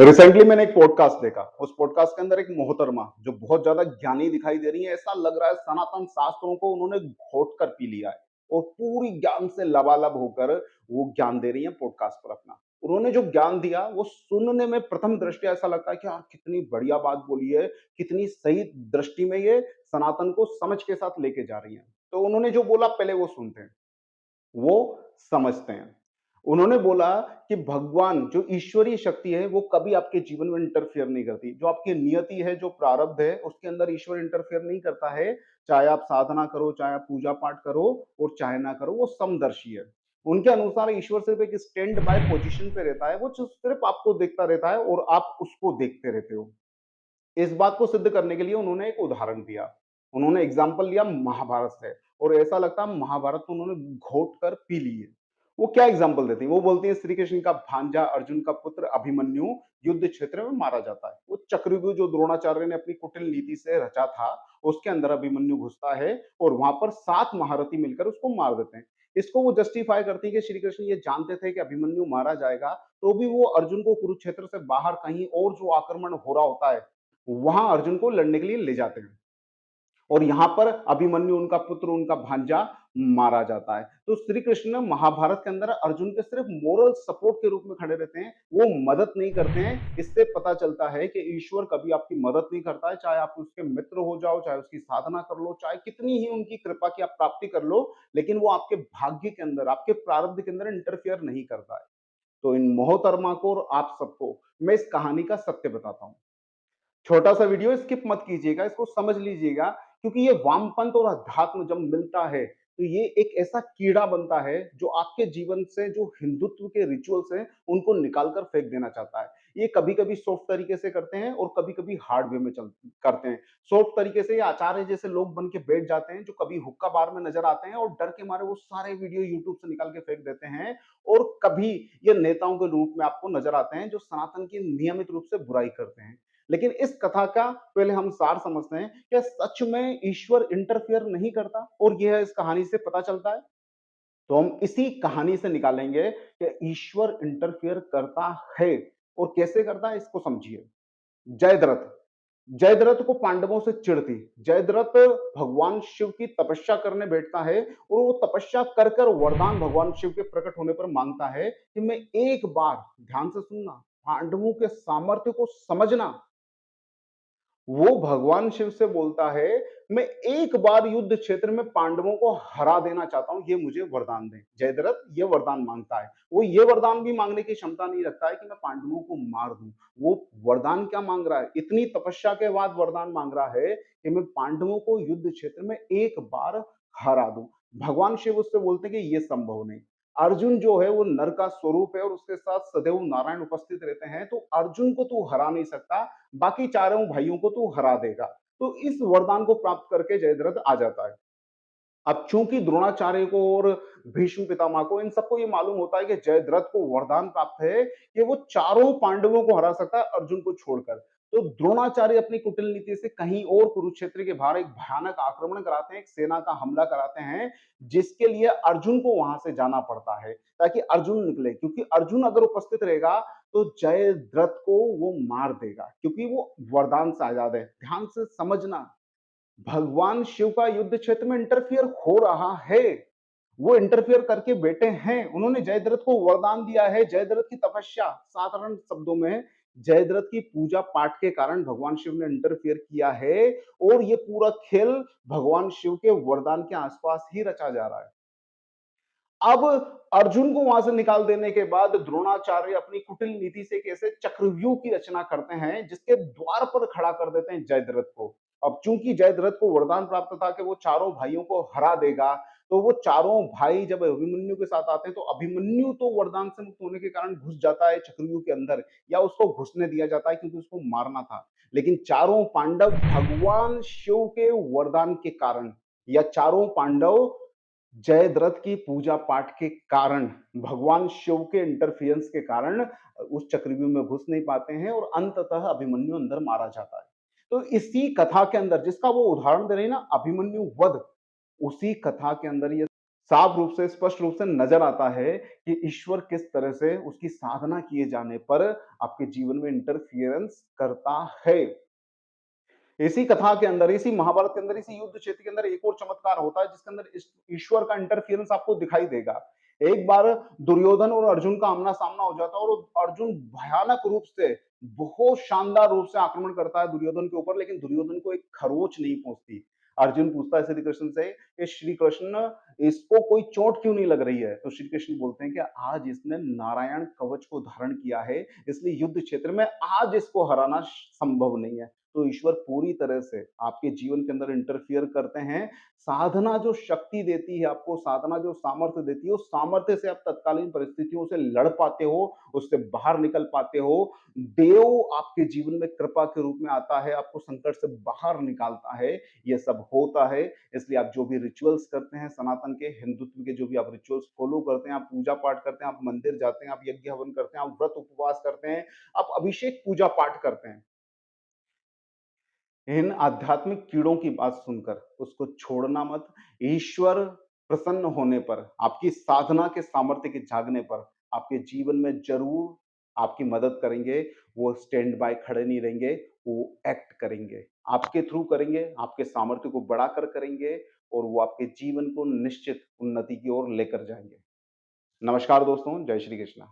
Recently मैंने एक podcast देखा। उस पॉडकास्ट के अंदर एक मोहतरमा जो बहुत ज्यादा ज्ञानी दिखाई दे रही है, ऐसा लग रहा है सनातन शास्त्रों को उन्होंने घोट कर पी लिया है और पूरी ज्ञान से लबालब होकर वो ज्ञान दे रही है पॉडकास्ट पर अपना। उन्होंने जो ज्ञान दिया वो सुनने में प्रथम दृष्टया ऐसा लगता है कि यार कितनी बढ़िया बात बोली है, कितनी सही दृष्टि में ये सनातन को समझ के साथ लेके जा रही है। तो उन्होंने जो बोला पहले वो सुनते हैं, वो समझते हैं। उन्होंने बोला कि भगवान जो ईश्वरीय शक्ति है वो कभी आपके जीवन में इंटरफेयर नहीं करती। जो आपकी नियति है, जो प्रारब्ध है, उसके अंदर ईश्वर इंटरफेयर नहीं करता है। चाहे आप साधना करो, चाहे आप पूजा पाठ करो और चाहे ना करो, वो समदर्शी है। उनके अनुसार ईश्वर सिर्फ एक स्टैंड बाय पोजीशन पे रहता है, वो जो सिर्फ आपको देखता रहता है और आप उसको देखते रहते हो। इस बात को सिद्ध करने के लिए उन्होंने एक उदाहरण दिया। उन्होंने एग्जाम्पल लिया महाभारत से और ऐसा लगता है महाभारत को उन्होंने घोट कर पी ली है। वो क्या एग्जाम्पल देती है? वो बोलती है श्री कृष्ण का भांजा अर्जुन का पुत्र अभिमन्यु युद्ध क्षेत्र में मारा जाता है। वो चक्रव्यूह जो द्रोणाचार्य ने अपनी कुटिल नीति से रचा था, उसके अंदर अभिमन्यु घुसता है और वहां पर 7 महारथी मिलकर उसको मार देते हैं। इसको वो जस्टिफाई करती है कि श्री कृष्ण ये जानते थे कि अभिमन्यु मारा जाएगा, तो भी वो अर्जुन को कुरुक्षेत्र से बाहर कहीं और जो आक्रमण हो रहा होता है वहां अर्जुन को लड़ने के लिए ले जाते हैं और यहां पर अभिमन्यु उनका पुत्र उनका भांजा मारा जाता है। तो श्री कृष्ण महाभारत के अंदर अर्जुन के सिर्फ मोरल सपोर्ट के रूप में खड़े रहते हैं, वो मदद नहीं करते हैं। इससे पता चलता है कि ईश्वर कभी आपकी मदद नहीं करता है, चाहे आप उसके मित्र हो जाओ, चाहे उसकी साधना कर लो, चाहे कितनी ही उनकी कृपा की आप प्राप्ति कर लो, लेकिन वो आपके भाग्य के अंदर, आपके प्रारब्ध के अंदर इंटरफियर नहीं करता है। तो इन मोहतरमा को और आप सबको मैं इस कहानी का सत्य बताता हूं। छोटा सा वीडियो स्किप मत कीजिएगा, इसको समझ लीजिएगा, क्योंकि ये वामपंथ और अध्यात्म जब मिलता है तो ये एक ऐसा कीड़ा बनता है जो आपके जीवन से जो हिंदुत्व के रिचुअल्स हैं उनको निकाल कर फेंक देना चाहता है। ये कभी-कभी सॉफ्ट तरीके से करते हैं और कभी-कभी हार्ड वे में चल करते हैं। सॉफ्ट तरीके से ये आचार्य जैसे लोग बन के बैठ जाते हैं जो कभी हुक्का बार में नजर आते हैं और डर के मारे वो सारे वीडियो यूट्यूब से निकाल के फेंक देते हैं। और कभी ये नेताओं के रूप में आपको नजर आते हैं जो सनातन की नियमित रूप से बुराई करते हैं। लेकिन इस कथा का पहले हम सार समझते हैं, क्या सच में ईश्वर इंटरफियर नहीं करता? और यह इस कहानी से पता चलता है। तो हम इसी कहानी से निकालेंगे कि ईश्वर इंटरफियर करता है और कैसे करता है, इसको समझिए। जयद्रथ जयद्रथ को पांडवों से चिढ़ थी। जयद्रथ भगवान शिव की तपस्या करने बैठता है और वो तपस्या कर कर वरदान भगवान शिव के प्रकट होने पर मांगता है कि मैं एक बार, ध्यान से सुनना, पांडवों के सामर्थ्य को समझना। वो भगवान शिव से बोलता है, मैं एक बार युद्ध क्षेत्र में पांडवों को हरा देना चाहता हूं, ये मुझे वरदान दें। जयद्रथ ये वरदान मांगता है। वो ये वरदान भी मांगने की क्षमता नहीं रखता है कि मैं पांडवों को मार दूं। वो वरदान क्या मांग रहा है? इतनी तपस्या के बाद वरदान मांग रहा है कि मैं पांडवों को युद्ध क्षेत्र में एक बार हरा दूं। भगवान शिव उससे बोलते हैं कि ये संभव नहीं। अर्जुन जो है वो नर का स्वरूप है और उसके साथ सदैव नारायण उपस्थित रहते हैं, तो अर्जुन को तू हरा नहीं सकता, बाकी चारों भाइयों को तू हरा देगा। तो इस वरदान को प्राप्त करके जयद्रथ आ जाता है। अब चूंकि द्रोणाचार्य को और भीष्म पितामह को इन सबको ये मालूम होता है कि जयद्रथ को वरदान प्राप्त है कि वो चारों पांडवों को हरा सकता है अर्जुन को छोड़कर। तो द्रोणाचार्य अपनी कुटिल नीति से कहीं और कुरुक्षेत्र के बाहर एक भयानक आक्रमण कराते हैं, एक सेना का हमला कराते हैं, जिसके लिए अर्जुन को वहां से जाना पड़ता है ताकि अर्जुन निकले, क्योंकि अर्जुन अगर उपस्थित रहेगा तो जयद्रथ को वो मार देगा, क्योंकि वो वरदान से आजाद है। ध्यान से समझना, भगवान शिव का युद्ध क्षेत्र में इंटरफियर हो रहा है। वो इंटरफियर करके बैठे हैं। उन्होंने जयद्रथ को वरदान दिया है। जयद्रथ की तपस्या, साधारण शब्दों में जयद्रथ की पूजा पाठ के कारण भगवान शिव ने इंटरफियर किया है और ये पूरा खेल भगवान शिव के वरदान के आसपास ही रचा जा रहा है। अब अर्जुन को वहां से निकाल देने के बाद द्रोणाचार्य अपनी कुटिल नीति से कैसे चक्रव्यूह की रचना करते हैं, जिसके द्वार पर खड़ा कर देते हैं जयद्रथ को। अब चूंकि जयद्रथ को वरदान प्राप्त था कि वो चारों भाइयों को हरा देगा, तो वो चारों भाई जब अभिमन्यु के साथ आते हैं तो अभिमन्यु तो वरदान से मुक्त होने के कारण घुस जाता है चक्रव्यूह के अंदर, या उसको घुसने दिया जाता है क्योंकि उसको मारना था। लेकिन चारों पांडव भगवान शिव के वरदान के कारण, या चारों पांडव जयद्रथ की पूजा पाठ के कारण, भगवान शिव के इंटरफियरेंस के कारण उस चक्रव्यूह में घुस नहीं पाते हैं और अंततः अभिमन्यु अंदर मारा जाता है। तो इसी कथा के अंदर जिसका वो उदाहरण दे रहे हैं ना, अभिमन्यु वध, उसी कथा के अंदर ये साफ रूप से, स्पष्ट रूप से नज़र आता है कि ईश्वर किस तरह से उसकी साधना किए जाने पर आपके जीवन में इंटरफियरेंस करता है। इसी कथा के अंदर, इसी महाभारत के अंदर, इसी युद्ध क्षेत्र के अंदर एक और चमत्कार होता है जिसके अंदर ईश्वर का इंटरफियरेंस आपको दिखाई देगा। एक बार दुर्योधन और अर्जुन का आमना-सामना हो जाता है और अर्जुन भयानक रूप से, बहुत शानदार रूप से आक्रमण करता है दुर्योधन के ऊपर, लेकिन दुर्योधन को एक खरोंच नहीं पहुँचती। अर्जुन पूछता है श्री कृष्ण से कि श्री कृष्ण, इसको कोई चोट क्यों नहीं लग रही है? तो श्री कृष्ण बोलते हैं कि आज इसने नारायण कवच को धारण किया है, इसलिए युद्ध क्षेत्र में आज इसको हराना संभव नहीं है। तो ईश्वर पूरी तरह से आपके जीवन के अंदर इंटरफियर करते हैं। साधना जो शक्ति देती है आपको, साधना जो सामर्थ्य देती है, उस सामर्थ्य से आप तत्कालीन परिस्थितियों से लड़ पाते हो, उससे बाहर निकल पाते हो। देव आपके जीवन में कृपा के रूप में आता है, आपको संकट से बाहर निकालता है। ये सब होता है, इसलिए आप जो भी रिचुअल्स करते हैं, सनातन के, हिंदुत्व के जो भी आप रिचुअल्स फॉलो करते हैं, आप पूजा-पाठ करते हैं, आप मंदिर जाते हैं, आप यज्ञ हवन करते हैं, आप व्रत उपवास करते हैं, आप अभिषेक पूजा-पाठ करते हैं। इन आध्यात्मिक कीड़ों की बात सुनकर उसको छोड़ना मत। ईश्वर प्रसन्न होने पर, आपकी साधना के सामर्थ्य के जागने पर, आपके जीवन में ज़रूर आपकी मदद करेंगे। वो स्टैंड बाय खड़े नहीं रहेंगे, वो एक्ट करेंगे। आपके थ्रू करेंगे, आपके सामर्थ्य को बढ़ाकर करेंगे और वो आपके जीवन को निश्चित उन्नति की ओर लेकर जाएँगे। नमस्कार दोस्तों, जय श्री कृष्ण।